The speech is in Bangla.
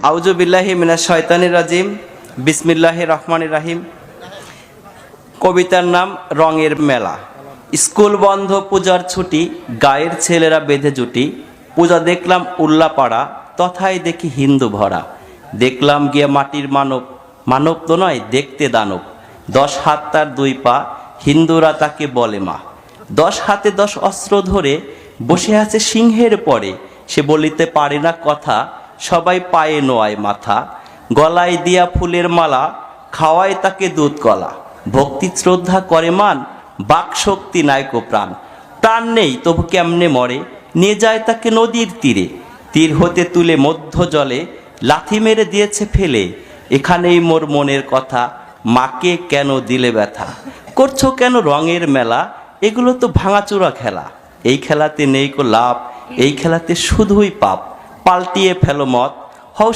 আউযু বিল্লাহি মিনাশ শয়তানির রাজিম। বিসমিল্লাহির রহমানির রহিম। কবিতার নাম রঙের মেলা। স্কুল বন্ধ, পূজার ছুটি, গায়ের ছেলেরা বেঁধে জুটি। পূজা দেখলাম উল্লাপাড়া, তথায় দেখি হিন্দু ভরা। দেখলাম গিয়ে মাটির মানব, মানব তো নয় দেখতে দানব। 10 হাত তার 2 পা, হিন্দুরা তাকে বলে মা। 10 হাতে 10 অস্ত্র ধরে বসে আছে সিংহের পরে। সে বলিতে পারে না কথা, সবাই পায়ে নোয়ায় মাথা। গলায় দিয়া ফুলের মালা, খাওয়ায় তাকে দুধ কলা। ভক্তি শ্রদ্ধা করে মান, বাক শক্তি নায়কো প্রাণ। প্রাণ নেই তবু কেমনে মরে, নিয়ে যায় তাকে নদীর তীরে। তীর হতে তুলে মধ্য জলে, লাথি মেরে দিয়েছে ফেলে। এখানেই মোর মনের কথা, মাকে কেন দিলে ব্যথা। করছো কেন রঙের মেলা, এগুলো তো ভাঙাচোরা খেলা। এই খেলাতে নেই কো লাভ, এই খেলাতে শুধুই পাপ। পাল্টিয়ে ফেলো মত, হও